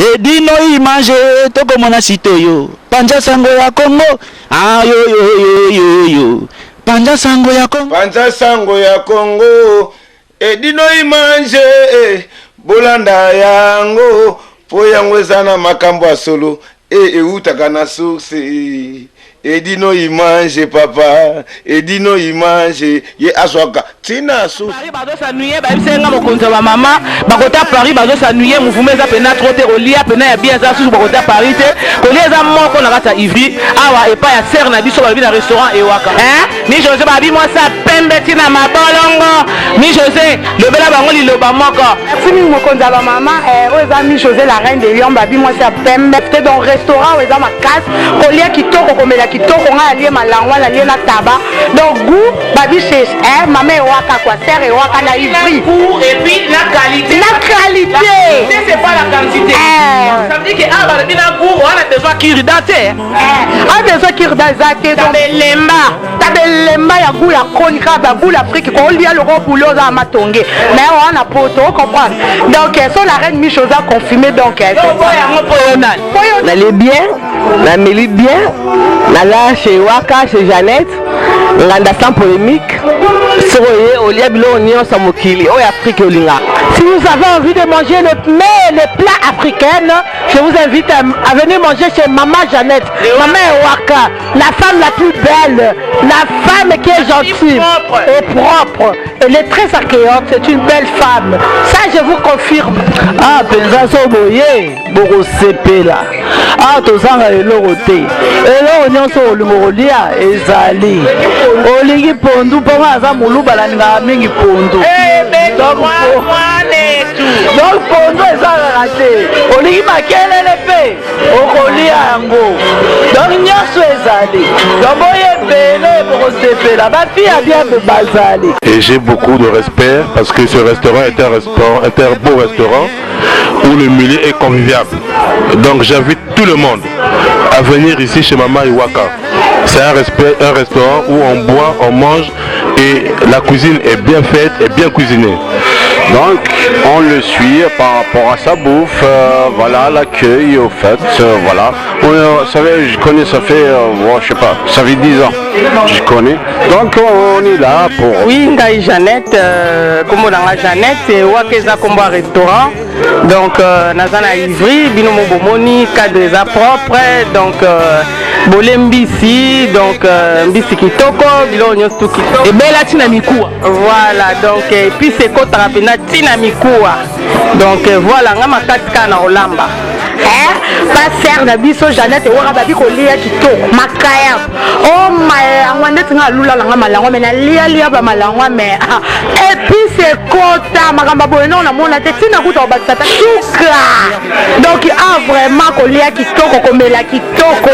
Edino image toko mona sitoyo. Panja sango ya Congo. Ah yo yo yo yo yo. Panja sango ya Congo. Panja sango ya Congo. Edino image bolanda yango. Po yango ezana makambo ya solo. Eutaka na source. Edino image papa. Edino image ye aswaka. Tina sou. Paris bazo s'ennuyer ba bisenga mokonzo ba mama bakota Paris bazo s'ennuyer mouvement za pena trop te olia pena ya bien za sou bakota Paris te kolia za moko na kata Ivry awa epa ya serre na biso ba bi na restaurant Ewaka mi José ba bi moi ça pembe tina mabolongo mi José le bela bango liloba moko fini mokonzo ba mama oza mi José la reine de Lyon ba bi moi ça pembe te dans restaurant oza ma casse kolia kitoko komela kitoko nga alie malangwa na lie na taba donc goût ba bi chez maman Ewaka quoi serre Ewaka na Ivry et puis la qualité c'est pas la quantité ça veut dire que ah ba bina goût on a besoin kiridate a besoin kiridate tabelemba ya goût ya konika ba goût l'Afrique ko lia le boulot za matonge mais on a poto comprendre donc so la reine Michosa confirmé donc n'allez bien na meli bien na la chez Ewaka chez Jeannette nganda sans polémique soye olia bilo nyon sa mokili o Afrique olinga. Si vous avez envie de manger les plats africains, je vous invite à venir manger chez Maman Jeannette, Maman Ewaka, la femme la plus belle, la femme qui est gentille et propre. Elle est très accueillante, c'est une belle femme. Ça, je vous confirme. Ah, penza so boye, boko sepela. Ah, tozanga elorote. Elo nyonso olimolia ezali. Olingi pondu ponga za muluba la nga mingi pondu. Donc pondu ezala raté. Olingi makelele pe okolia yango. Donc nyonso ezali. Donc boye bele boko sepela. Ba fille bien be bazali. Et j'ai beaucoup de respect parce que ce restaurant est un beau restaurant où le milieu est convivial. Donc j'invite tout le monde à venir ici chez Maman Ewaka. C'est un restaurant où on boit, on mange et la cuisine est bien faite et bien cuisinée. Donc on le suit par rapport à sa bouffe, voilà l'accueil au fait, voilà. Vous savez, je connais, ça fait, je sais pas, ça fait 10 ans, je connais. Donc on est là pour... Oui, Ngaï Jeannette, comme on a Jeannette, c'est Wakeza Combo restaurant. Donc Nazana Ivry, Binomo Bomoni, cadre propre, donc Bolembisi, donc Mbisi Kitoko, Bilonyo Tukito. Et Bella Tinamikua. Voilà, donc et puis c'est quoi Tarapena Tinamikua. Donc voilà, on a katika na Olamba. Pas serre na biso Jeannette Ewaka babi ko lia kitoko makaya. Oh my, ngwande tinga lula langa malangwa mais na lia ba malangwa mais et puis c'est kota makamba boye non na mona te tina kuta ba tata suka. Donc vraiment ko lia kitoko komela kitoko.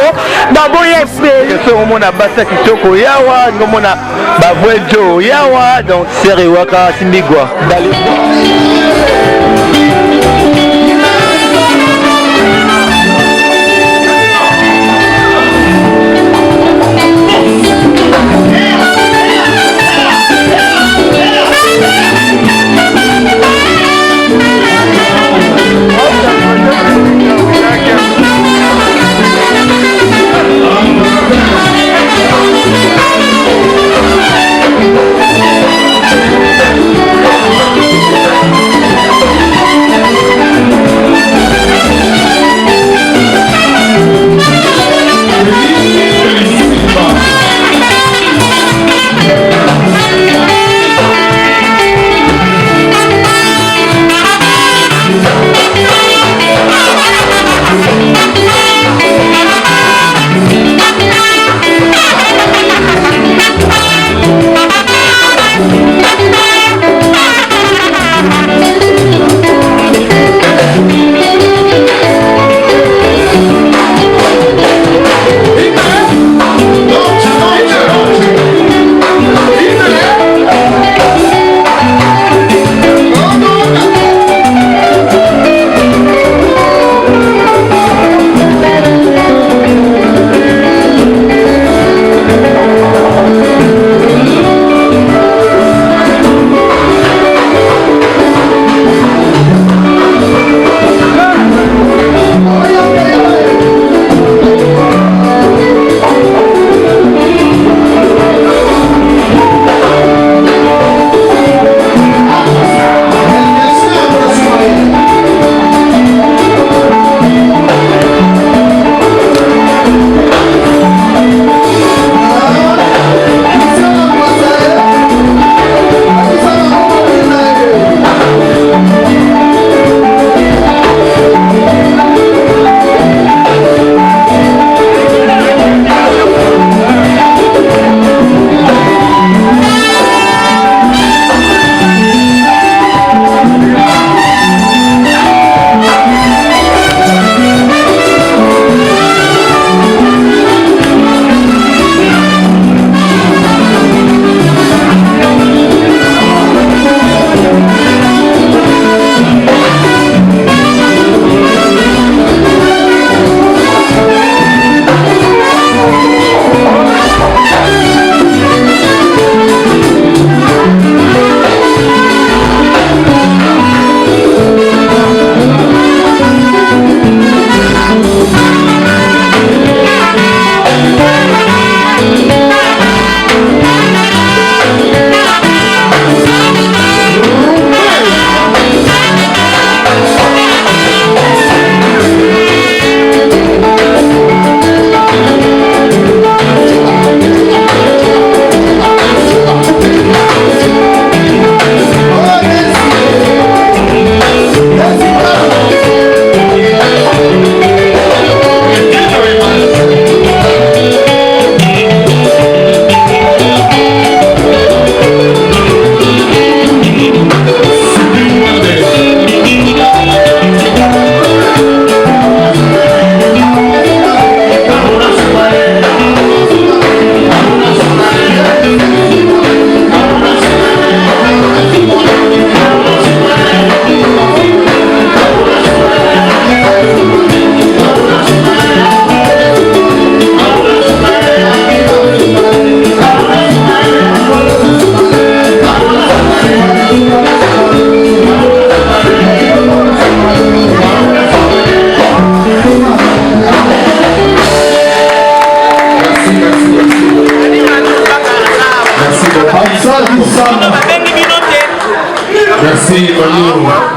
Donc boye pe so mona basa kitoko yawa ngomona ba voejo yawa donc serre Ewaka simbigwa.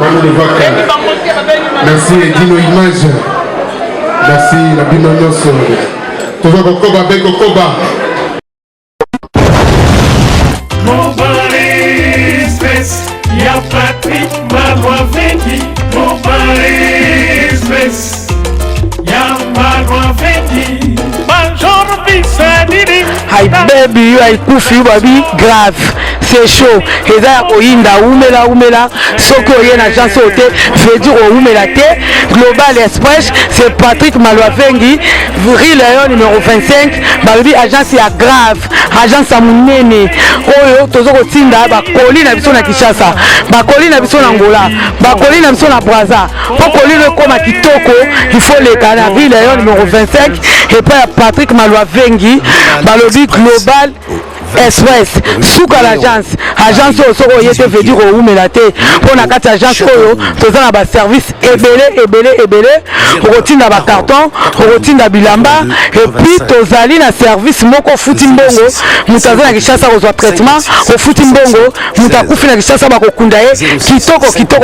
Maman de Vaca. Merci Dino Image. Merci la Binonos. Tova Kokoba, Bekokoba. Mon mari stress, y'a Patrick Marois Vengi. Mon mari stress, y'a Marois Vengi. Major Bissadini. Hi baby, I kufi baby grave. C'est chaud. Et là, Oyinda, Oumela, Soko Yen agence hôtel, veut dire Oumela T, Global Express, c'est Patrick Malouavengi, Rileon numéro 25, Baby agence ya grave, agence à Mounene, Oyo, Tozoko Tinda, Bakoli na biso na Kishasa, Bakoli na biso na Angola, Bakoli na biso na Braza, Bakoli le comme à Kitoko, il faut les canards, Rileon numéro 25, et puis Patrick Malouavengi, Balobi Global Express, Souka l'agence, agence au soro yete veut dire au Oumelate, pour la carte agence oyo, tous na ba service ebele, routine ba carton, routine da bilamba, et puis tozali na service moko futimbongo, mutaza na Kishasa kozwa traitement, au futimbongo, mutakufi na Kishasa ba kokunda ye,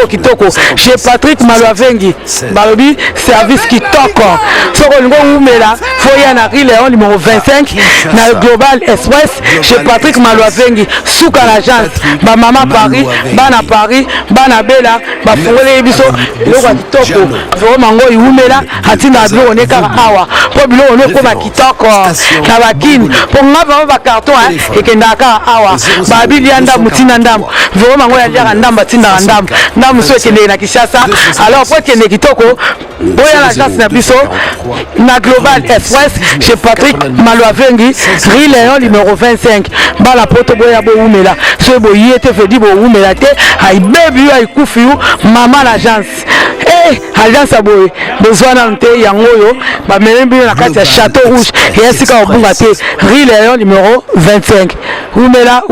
kitoko, chez Patrick Malouavengi, balobi service kitoko, soko lingo Oumela, foya na Rileon numéro 25, na Global Express, chez Patrick Malouavengi, Souka l'agence, ba mama Paris, bana Paris, bana Bela, ba fongole biso, loko kitoko, vraiment mango Oumela, hatina bilo on est kara awa, po bilo on est comme kitoko, na bakini, po ngava ba carton et kenda kara awa, ba bilianda mutina ndam, vraiment mango ya liara ndam batinda ndam so kende na Kishasa, alors po kende kitoko, boya l'agence na biso, na Global Express, chez Patrick Malouavengi, Rileon numéro 25. Bala poto boya bo Oumela so bo yete fedi bo Oumela te ay baby ay kufiu mama l'agence agence aboy besoin nante yango yo ba melembi na kati ya Château Rouge et sika obunga te Rileon numéro 25 Oumela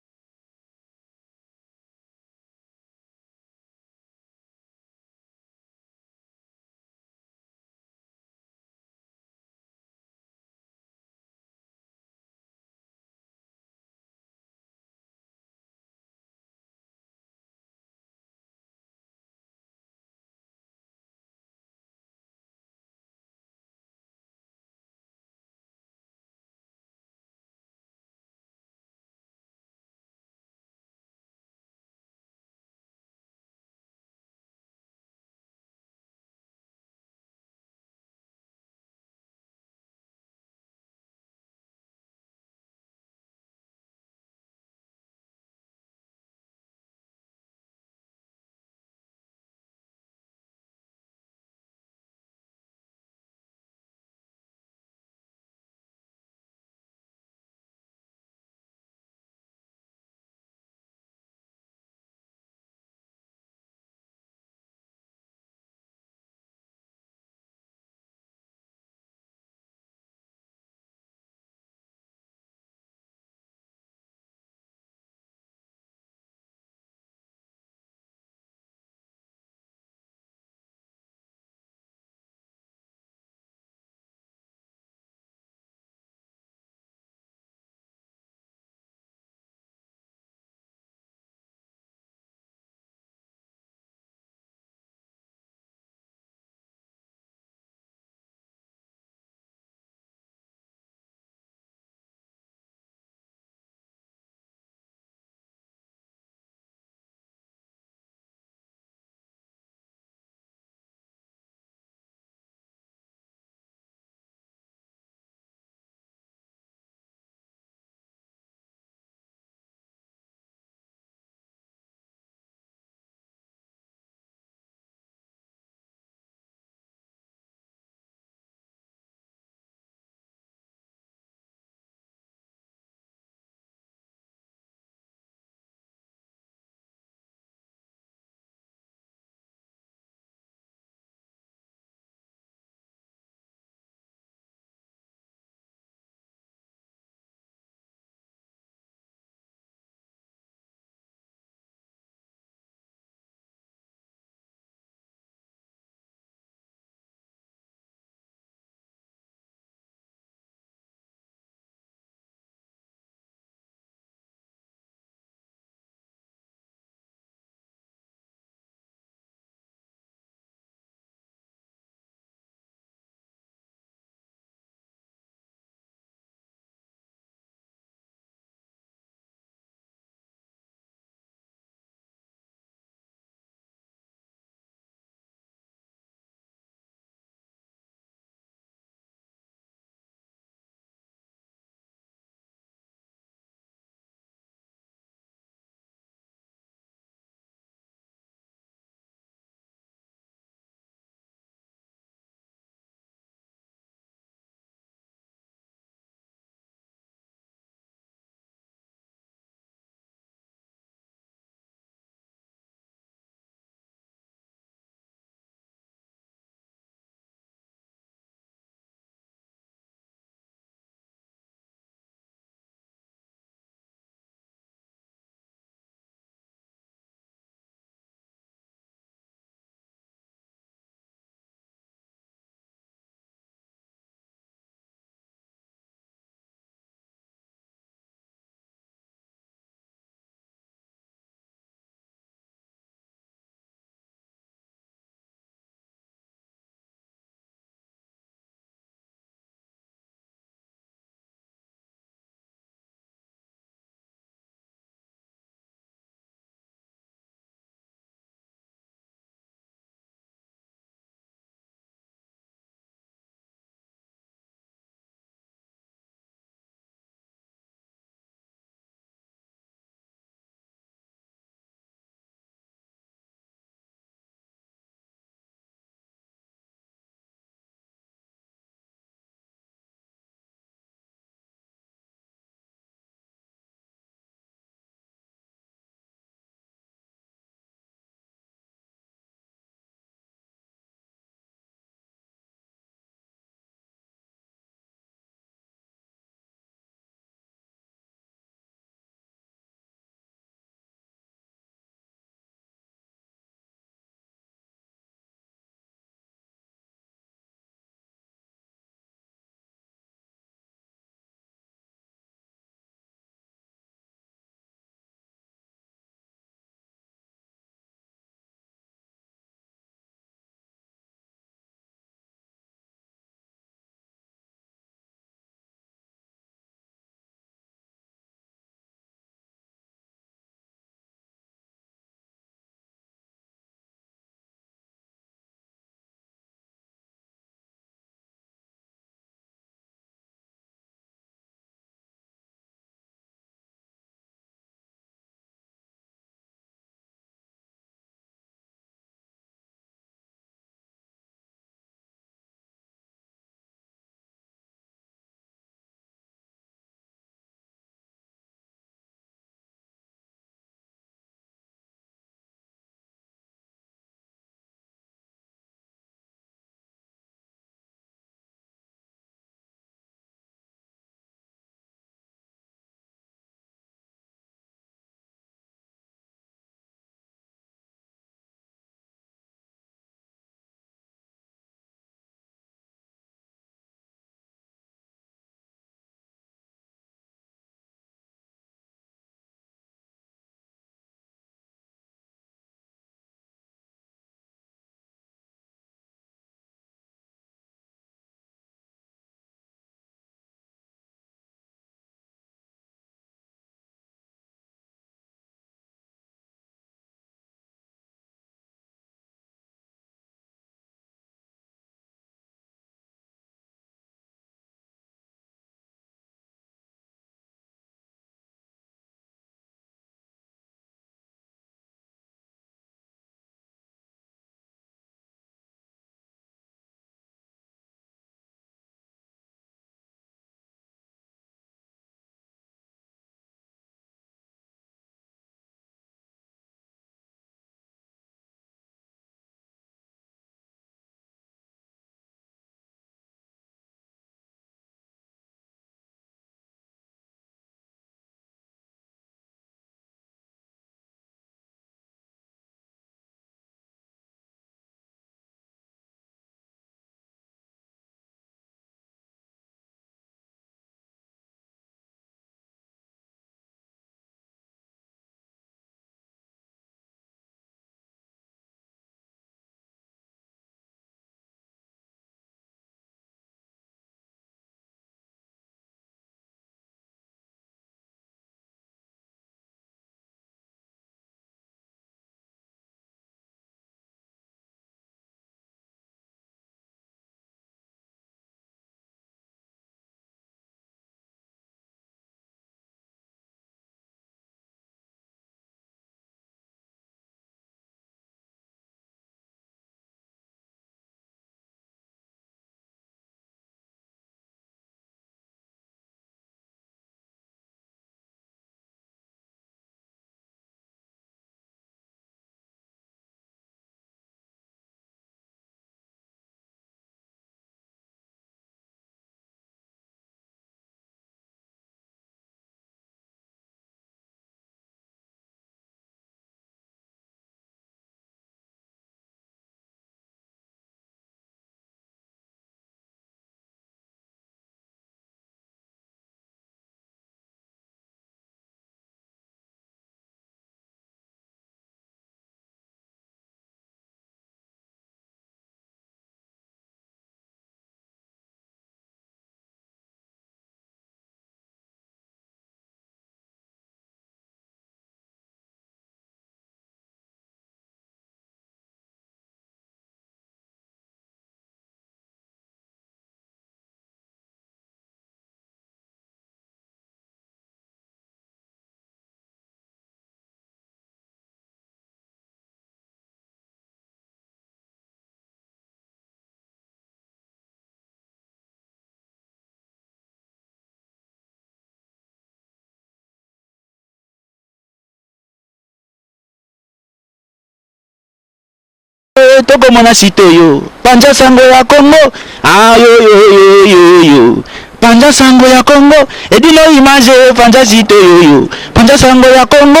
tokomona sitoyo panja sango ya Congo ayo panja sango ya Congo edino image panja sitoyo panja sango ya Congo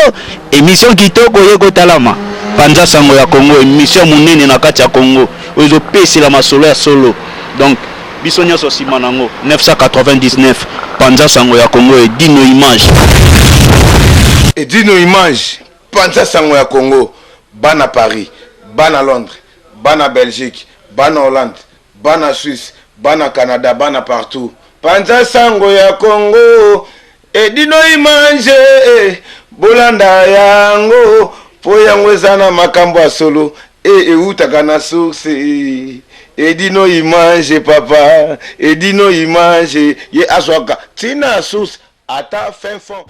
émission kitoko yeko talama panja sango ya Congo émission munene na kati ya Congo ozo pesi la masolo ya solo donc biso nyonso sima nango 999 panja sango ya Congo edino image panja sango ya Congo bana Paris bana Londres bana Belgique bana Hollande bana Suisse bana Canada bana partout panja sango ya Congo edino image bolanda yango po yango ezana makambo ya solo eutaka na source edino image papa edino image ye aswaka tina source ata fin fond.